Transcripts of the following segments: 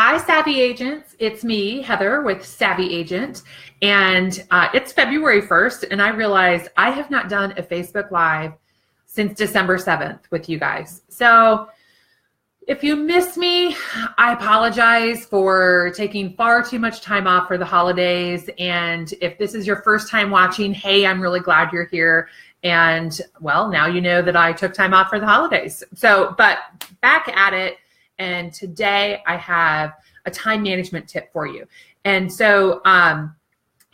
Hi, Savvy Agents. It's me, Heather, with Savvy Agent. And it's February 1st, and I realized I have not done a Facebook Live since December 7th with you guys. So if you miss me, I apologize for taking far too much time off for the holidays. And if this is your first time watching, hey, I'm really glad you're here. And well, now you know that I took time off for the holidays. So, but back at it. And today I have a time management tip for you. And so,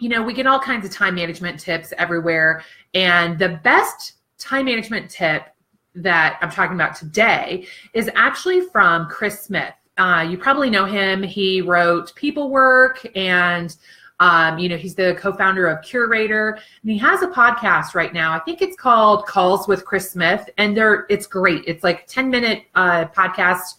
we get all kinds of time management tips everywhere. And the best time management tip that I'm talking about today is actually from Chris Smith. You probably know him. He wrote People Work, and he's the co-founder of Curator, and he has a podcast right now. I think it's called Calls with Chris Smith, and it's great. It's like 10-minute podcast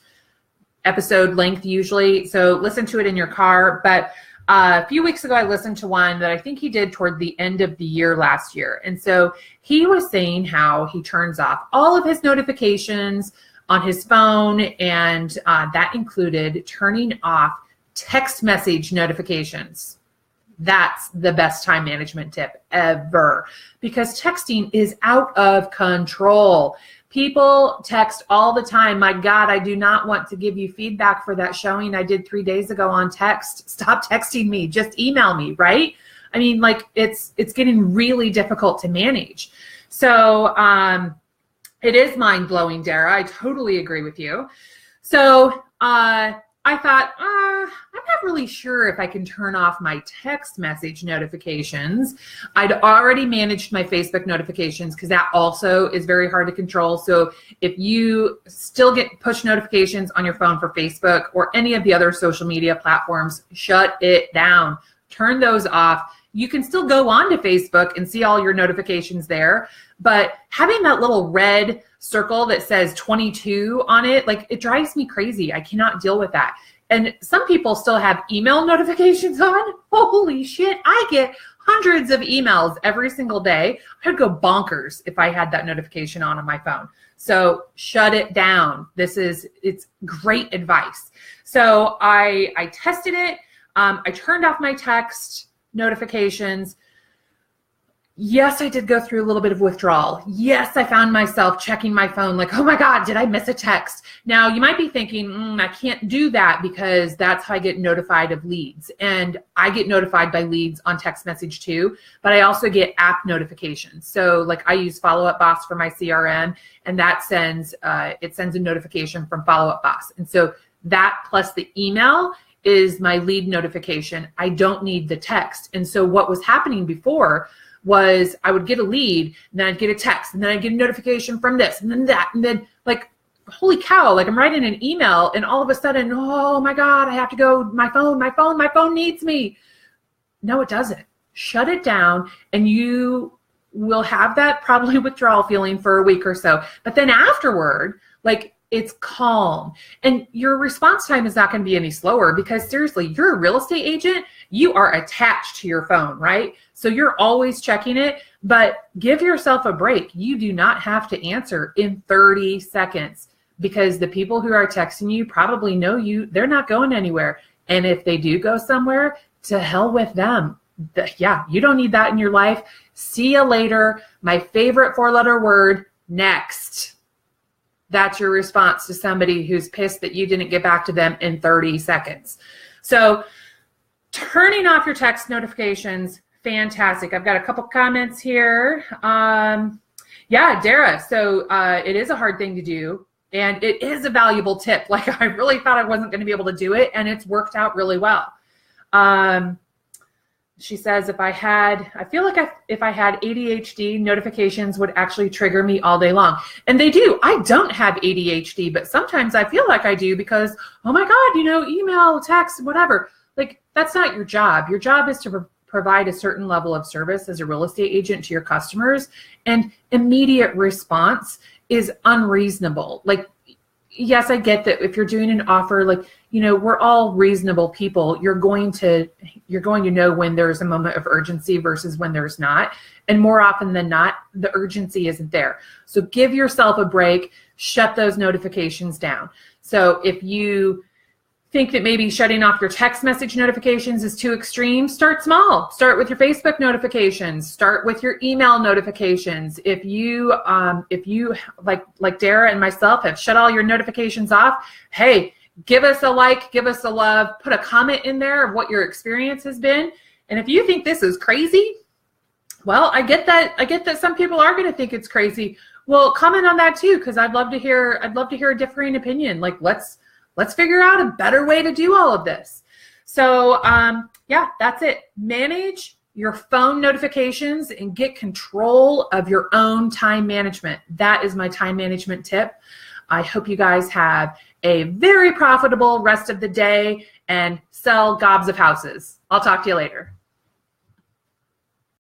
episode length usually. So listen to it in your car. But a few weeks ago, I listened to one that I think he did toward the end of the year last year. And so he was saying how he turns off all of his notifications on his phone. And that included turning off text message notifications. That's the best time management tip ever, because texting is out of control. People text all the time. My God, I do not want to give you feedback for that showing I did 3 days ago on text. Stop texting me. Just email me, right? I mean, like it's getting really difficult to manage. So it is mind-blowing, Dara. I totally agree with you. So I thought, I'm not really sure if I can turn off my text message notifications. I'd already managed my Facebook notifications because that also is very hard to control. So if you still get push notifications on your phone for Facebook or any of the other social media platforms, shut it down. Turn those off. You can still go on to Facebook and see all your notifications there, but having that little red circle that says 22 on it, like it drives me crazy. I cannot deal with that. And some people still have email notifications on. Holy shit, I get hundreds of emails every single day. I'd go bonkers if I had that notification on my phone. So shut it down. It's great advice. So I tested it. I turned off my text notifications. Yes, I did go through a little bit of withdrawal. Yes, I found myself checking my phone like, oh my God, did I miss a text? Now, you might be thinking, I can't do that because that's how I get notified of leads. And I get notified by leads on text message too, but I also get app notifications. So like I use Follow Up Boss for my CRM, and that sends a notification from Follow Up Boss. And so that plus the email is my lead notification. I don't need the text. And so what was happening before was I would get a lead, and then I'd get a text, and then I'd get a notification from this, and then that, and then like, holy cow, like I'm writing an email, and all of a sudden, oh my God, I have to go, my phone needs me. No, it doesn't. Shut it down, and you will have that probably withdrawal feeling for a week or so. But then afterward, like, it's calm, and your response time is not going to be any slower, because seriously, you're a real estate agent. You are attached to your phone, right? So you're always checking it, but give yourself a break. You do not have to answer in 30 seconds, because the people who are texting you probably know you. They're not going anywhere. And if they do go somewhere, to hell with them. Yeah, you don't need that in your life. See you later. My favorite 4-letter word, next. That's your response to somebody who's pissed that you didn't get back to them in 30 seconds. So turning off your text notifications, fantastic. I've got a couple comments here. Yeah, Dara, so it is a hard thing to do, and it is a valuable tip. Like, I really thought I wasn't going to be able to do it, and it's worked out really well. She says, if I had ADHD, notifications would actually trigger me all day long. And they do. I don't have ADHD, but sometimes I feel like I do because, oh my God, email, text, whatever. Like, that's not your job. Your job is to provide a certain level of service as a real estate agent to your customers, and immediate response is unreasonable. Like, yes, I get that if you're doing an offer, like, we're all reasonable people. You're going to know when there's a moment of urgency versus when there's not. And more often than not, the urgency isn't there. So give yourself a break, shut those notifications down. So if you think that maybe shutting off your text message notifications is too extreme, start small. Start with your Facebook notifications. Start with your email notifications. If you like Dara and myself have shut all your notifications off, hey, give us a like, give us a love, put a comment in there of what your experience has been. And if you think this is crazy, well, I get that some people are going to think it's crazy. Well, comment on that too, because I'd love to hear a differing opinion. Like, let's figure out a better way to do all of this. So yeah, that's it. Manage your phone notifications and get control of your own time management. That is my time management tip. I hope you guys have a very profitable rest of the day and sell gobs of houses. I'll talk to you later.